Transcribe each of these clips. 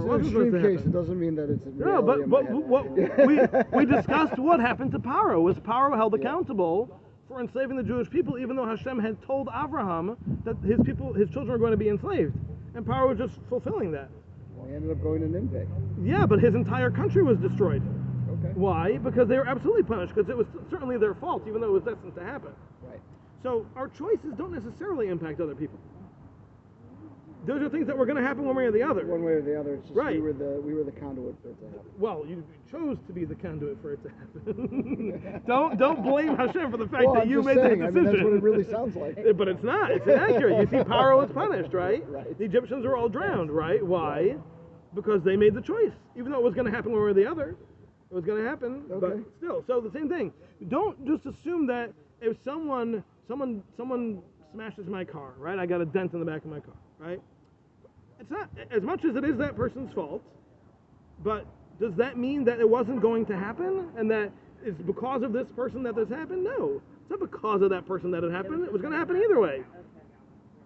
It's wasn't supposed to an extreme happen. case. It doesn't mean that it's No, but we discussed what happened to Paro. Was Paro held accountable for enslaving the Jewish people, even though Hashem had told Abraham that his children were going to be enslaved, and Paro was just fulfilling that. Well, he ended up going to Nimbe. Yeah, but his entire country was destroyed. Okay. Why? Because they were absolutely punished, because it was certainly their fault, even though it was destined to happen. Right. So our choices don't necessarily impact other people. Those are things that were going to happen one way or the other. One way or the other. It's just Right. we were the conduit for it to happen. Well, you chose to be the conduit for it to happen. don't blame Hashem for the fact that you made that decision. I mean, that's what it really sounds like. But it's not. It's inaccurate. You see, Paro was punished, right? Right. The Egyptians were all drowned, right? Why? Because they made the choice. Even though it was going to happen one way or the other, it was going to happen. Okay. But still, so the same thing. Don't just assume that if someone smashes my car, right? I got a dent in the back of my car, right? It's not as much as it is that person's fault, but does that mean that it wasn't going to happen and that it's because of this person that this happened? No, it's not because of that person that it happened. It was going to happen either way.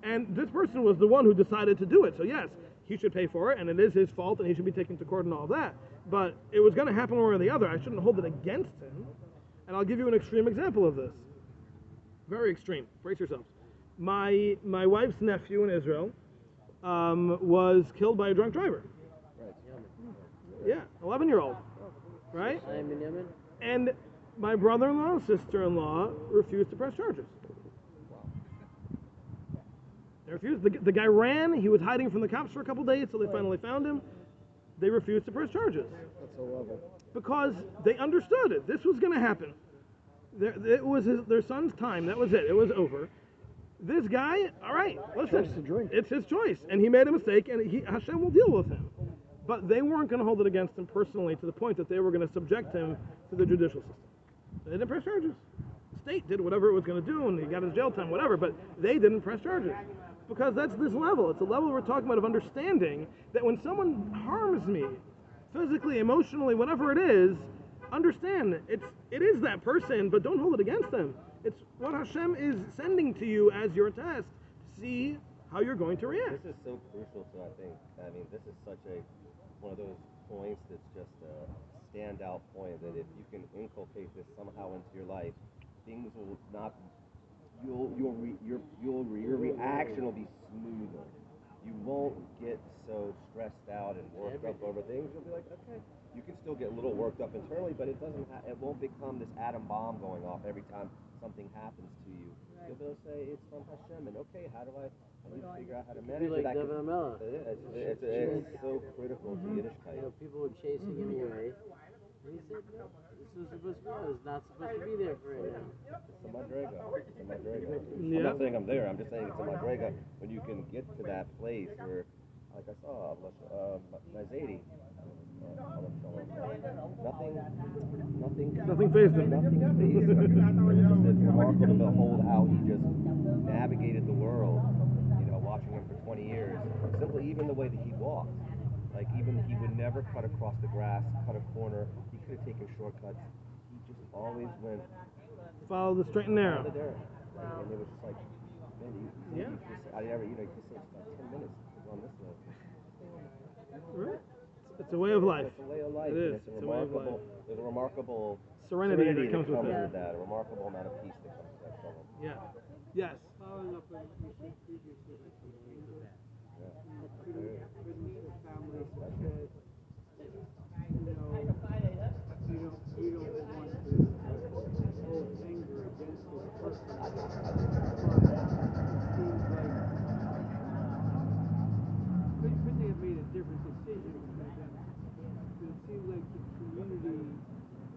And this person was the one who decided to do it. So yes, he should pay for it, and it is his fault, and he should be taken to court and all that. But it was going to happen one way or the other. I shouldn't hold it against him. And I'll give you an extreme example of this. Very extreme. Brace yourselves. My wife's nephew in Israel was killed by a drunk driver. Right. Yeah, 11-year-old. Right? And my brother-in-law and sister-in-law refused to press charges. They refused. The guy ran. He was hiding from the cops for a couple days till they finally found him. They refused to press charges. That's a level. Because they understood it. This was going to happen. It was their son's time. That was it. It was over. This guy, all right, listen, it's his choice, and he made a mistake, and Hashem will deal with him. But they weren't going to hold it against him personally to the point that they were going to subject him to the judicial system. They didn't press charges. The state did whatever it was going to do, and he got his jail time, whatever, but they didn't press charges. Because that's this level. It's a level we're talking about of understanding that when someone harms me, physically, emotionally, whatever it is, understand it is that person, but don't hold it against them. It's what Hashem is sending to you as your test to see how you're going to react. This is so crucial to, I mean, this is such one of those points that's just a standout point that if you can inculcate this somehow into your life, things will not, your reaction will be smoother. You won't get so stressed out and worked up over things. You'll be like, okay, you can still get a little worked up internally, but it won't become this atom bomb going off every time something happens to you. Right. You'll be able to say it's from Hashem, and okay, how do I figure out how to manage it? It's so critical to Yiddishkeit. You know, people were chasing him away. And he said, no, this was supposed to be, it's not supposed to be there for right now. It's a madrega. I'm not saying I'm there, I'm just saying it's a madrega when you can get to that place where, like I saw, Nazaidi, Nothing fazed him. Nothing fazed him. It's remarkable to behold how he just navigated the world, watching him for 20 years. Simply even the way that he walked. Like even he would never cut across the grass, cut a corner. He could have taken shortcuts. He just always went. Follow the straight and narrow. And it was just like, man, you just like 10 minutes on this road. Right. It's a way of life. It's a way of life. It is. It's a remarkable. There's a remarkable serenity that comes with that. A remarkable amount of peace that comes with that problem. Yeah. Yes. Following up on what you said previously, couldn't the family have said, you don't want to hold anger against this person, but it seems like couldn't they have made a different decision? It seems like the community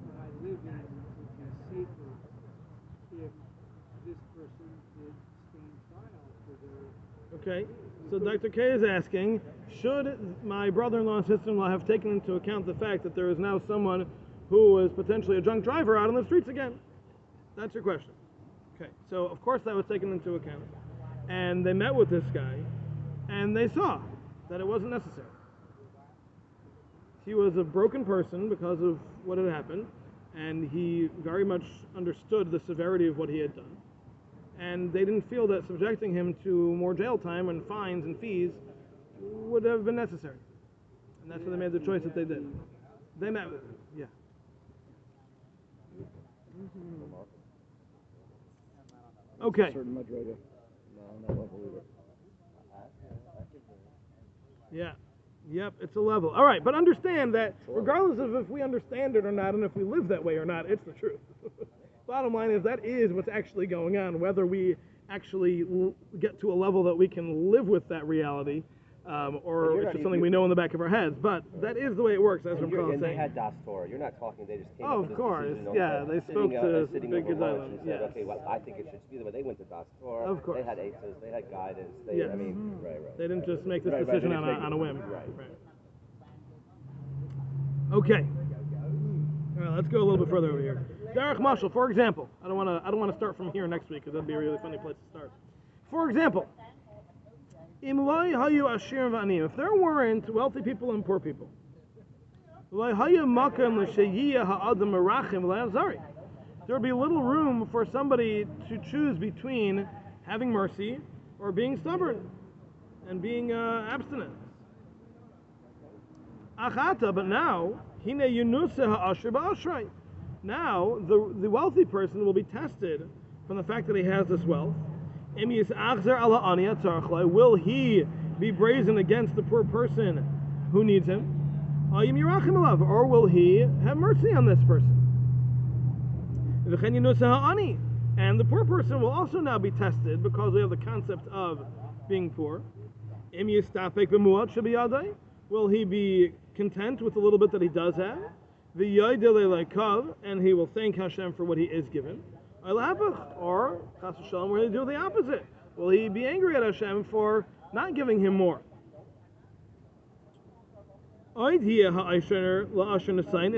that I live in would be safer if this person did stand trial for their... Okay, so Dr. K is asking, should my brother-in-law and sister-in-law have taken into account the fact that there is now someone who is potentially a drunk driver out on the streets again? That's your question. Okay, so of course that was taken into account. And they met with this guy, and they saw that it wasn't necessary. He was a broken person because of what had happened, and he very much understood the severity of what he had done. And they didn't feel that subjecting him to more jail time and fines and fees would have been necessary. And that's when they made the choice that they did. They met with him. Yeah. Okay. Certain madrega. No, on that level either. Yeah. Yep, it's a level. All right, but understand that regardless of if we understand it or not and if we live that way or not, it's the truth. Bottom line is that is what's actually going on, whether we actually get to a level that we can live with that reality or it's just something we know in the back of our heads. But that is the way it works, as I'm saying. And they had Das Torah. You're not talking, they just came Oh, up with of course. this decision Yeah, on they spoke to sitting Big over lunch Gedalim. and said, okay, well, I think it should be the way. They went to Das Torah. Of course. They had ASOS, they had guidance. They, Yes. I mean, right. They didn't just make this Right, decision they on, just on a whim. Right. Okay. All right, let's go a little bit further over here. Derech Mashal, for example. I don't want to start from here next week because that'd be a really funny place to start. For example, if there weren't wealthy people and poor people, there would be little room for somebody to choose between having mercy or being stubborn and being abstinent. But now, now the wealthy person will be tested from the fact that he has this wealth. Will he be brazen against the poor person who needs him? Or will he have mercy on this person? And the poor person will also now be tested because we have the concept of being poor. Will he be content with the little bit that he does have? And he will thank Hashem for what he is given. Or, will he do the opposite? Will he be angry at Hashem for not giving him more? In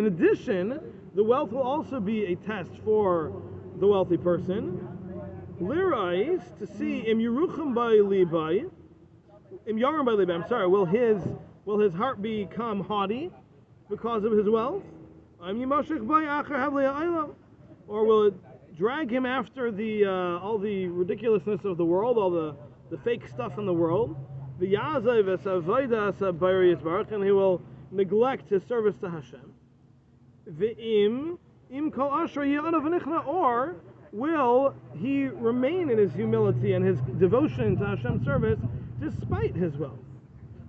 addition, the wealth will also be a test for the wealthy person. To see will his heart become haughty because of his wealth? Or will it drag him after the all the ridiculousness of the world, all the fake stuff in the world? And he will neglect his service to Hashem. Or will he remain in his humility and his devotion to Hashem's service despite his wealth?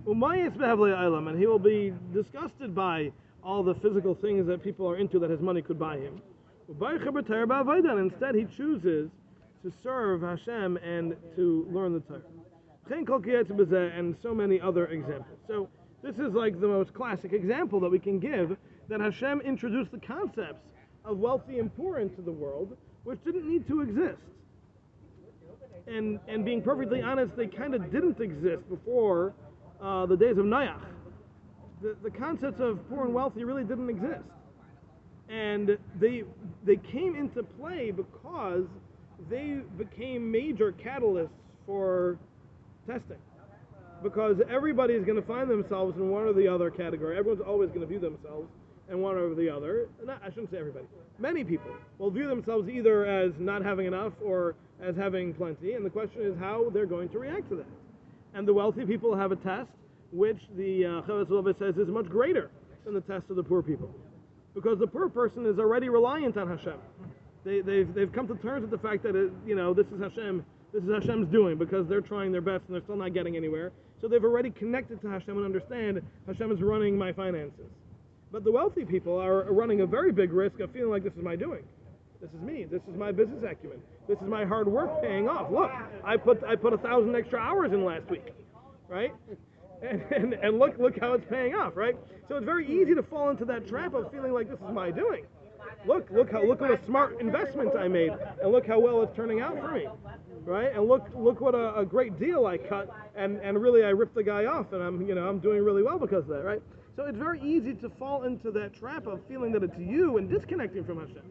And he will be disgusted by all the physical things that people are into that his money could buy him. And instead he chooses to serve Hashem and to learn the Torah. And so many other examples. So this is like the most classic example that we can give that Hashem introduced the concepts of wealthy and poor into the world, which didn't need to exist. And being perfectly honest, they kind of didn't exist before the days of Noach. The concepts of poor and wealthy really didn't exist. And they came into play because they became major catalysts for testing. Because everybody is going to find themselves in one or the other category. Everyone's always going to view themselves in one or the other. I shouldn't say everybody. Many people will view themselves either as not having enough or as having plenty. And the question is how they're going to react to that. And the wealthy people have a test, which the Chavetz says is much greater than the test of the poor people. Because the poor person is already reliant on Hashem. They've come to terms with the fact that this is Hashem's doing, because they're trying their best and they're still not getting anywhere. So they've already connected to Hashem and understand Hashem is running my finances. But the wealthy people are running a very big risk of feeling like this is my doing. This is me. This is my business acumen. This is my hard work paying off. Look, I put 1,000 extra hours in last week, right? And look how it's paying off, right? So it's very easy to fall into that trap of feeling like this is my doing. Look what a smart investment I made, and look how well it's turning out for me, right? And look what a great deal I cut, and really I ripped the guy off, and I'm doing really well because of that, right? So it's very easy to fall into that trap of feeling that it's you and disconnecting from Hashem.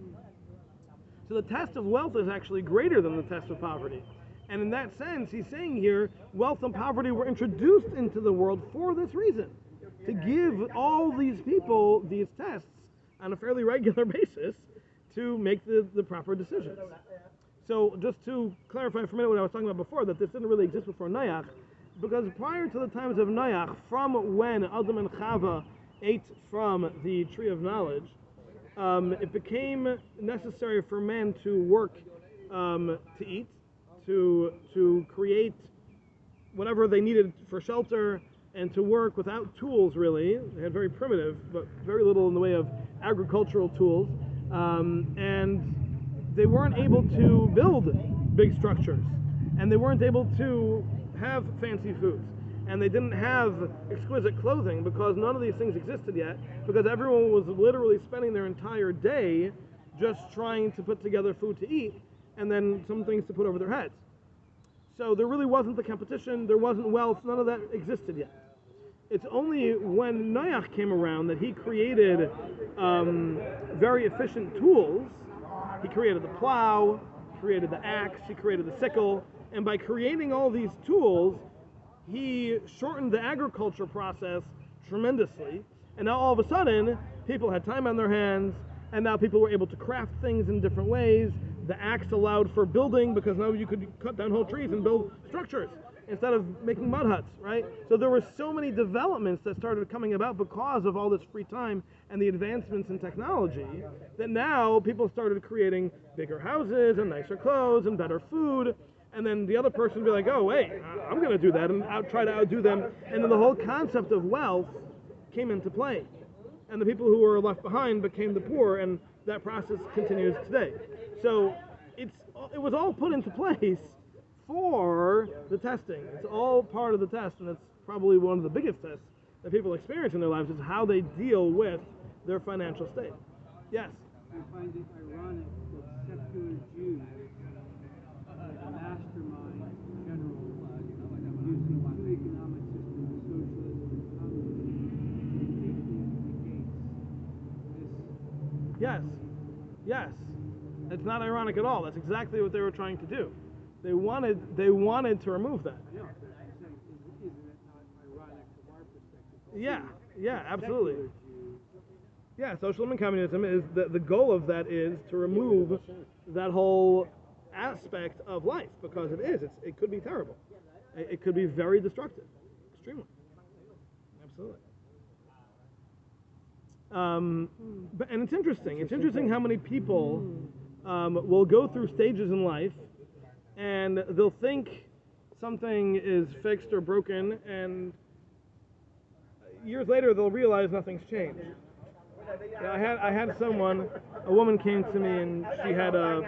So the test of wealth is actually greater than the test of poverty. And in that sense, he's saying here, wealth and poverty were introduced into the world for this reason, to give all these people these tests on a fairly regular basis to make the proper decisions. So just to clarify for a minute what I was talking about before, that this didn't really exist before Noach, because prior to the times of Noach, from when Adam and Chava ate from the tree of knowledge, it became necessary for man to work to eat, to create whatever they needed for shelter, and to work without tools, really. They had very primitive, but very little in the way of agricultural tools. And they weren't able to build big structures. And they weren't able to have fancy foods. And they didn't have exquisite clothing because none of these things existed yet, because everyone was literally spending their entire day just trying to put together food to eat and then some things to put over their heads. So there really wasn't the competition, there wasn't wealth, none of that existed yet. It's only when Noach came around that he created very efficient tools. He created the plow, created the axe, he created the sickle, and by creating all these tools, he shortened the agriculture process tremendously, and now all of a sudden, people had time on their hands, and now people were able to craft things in different ways. The axe allowed for building, because now you could cut down whole trees and build structures instead of making mud huts, right? So there were so many developments that started coming about because of all this free time and the advancements in technology, that now people started creating bigger houses and nicer clothes and better food. And then the other person would be like, oh, wait, I'm going to do that, and try to outdo them. And then the whole concept of wealth came into play. And the people who were left behind became the poor, and that process continues today. So it was all put into place for the testing. It's all part of the test, and it's probably one of the biggest tests that people experience in their lives, is how they deal with their financial state. Yes? I find it ironic that secular Jews, like a mastermind in general, using two economic systems, socialism and communism, completely negates this. Yes. It's not ironic at all. That's exactly what they were trying to do. They wanted to remove that. Yeah, but I'm saying, isn't it not ironic from our perspective? Yeah, absolutely. Secular Jews, Yeah, socialism and communism is the goal of that is to remove that whole aspect of life, because it could be terrible. It could be very destructive, extremely. Absolutely. And it's interesting. It's interesting how many people will go through stages in life, and they'll think something is fixed or broken, and years later they'll realize nothing's changed. Yeah, I had a woman came to me, and she had a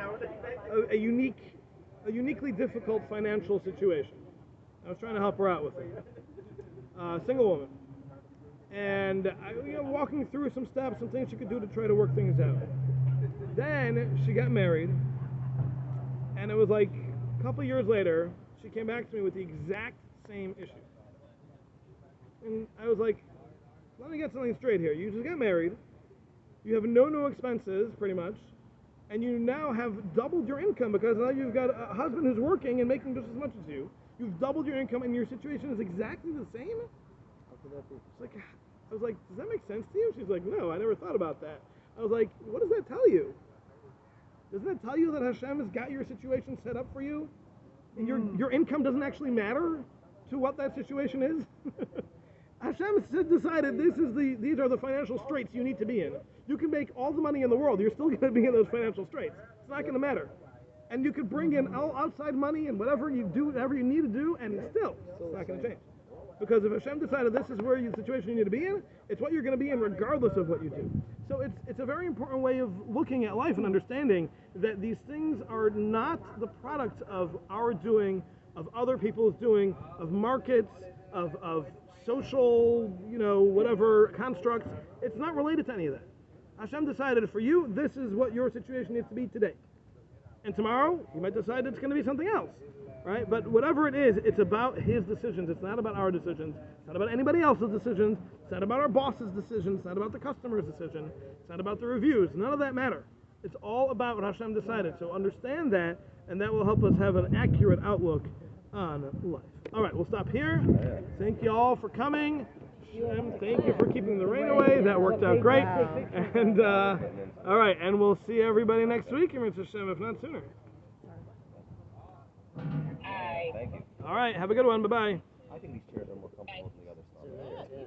uniquely difficult financial situation. I was trying to help her out with it. Single woman. And walking through some steps, some things she could do to try to work things out. Then she got married, and it was like a couple years later, she came back to me with the exact same issue. And I was like, let me get something straight here. You just got married, you have no new expenses, pretty much, and you now have doubled your income because now you've got a husband who's working and making just as much as you. You've doubled your income, and your situation is exactly the same? I was like, does that make sense to you? She's like, no, I never thought about that. I was like, what does that tell you? Doesn't that tell you that Hashem has got your situation set up for you? And your income doesn't actually matter to what that situation is? Hashem decided these are the financial straits you need to be in. You can make all the money in the world, you're still going to be in those financial straits. It's not going to matter. And you could bring in all outside money and whatever you do, whatever you need to do, and still, it's not going to change. Because if Hashem decided this is where the situation you need to be in, it's what you're going to be in regardless of what you do. So it's a very important way of looking at life and understanding that these things are not the product of our doing, of other people's doing, of markets, of social, whatever constructs. It's not related to any of that. Hashem decided for you, this is what your situation needs to be today. And tomorrow, He might decide it's going to be something else. Right? But whatever it is, it's about His decisions. It's not about our decisions. It's not about anybody else's decisions. It's not about our boss's decisions. It's not about the customer's decision. It's not about the reviews. None of that matter. It's all about what Hashem decided. So understand that, and that will help us have an accurate outlook on life. All right, we'll stop here. Thank you all for coming. Hashem, thank you for keeping the rain away. That worked out great. And all right, and we'll see everybody next week, and Hashem, if not sooner. Thank you. All right, have a good one. Bye-bye. I think these chairs are more comfortable than the other stuff. Yeah.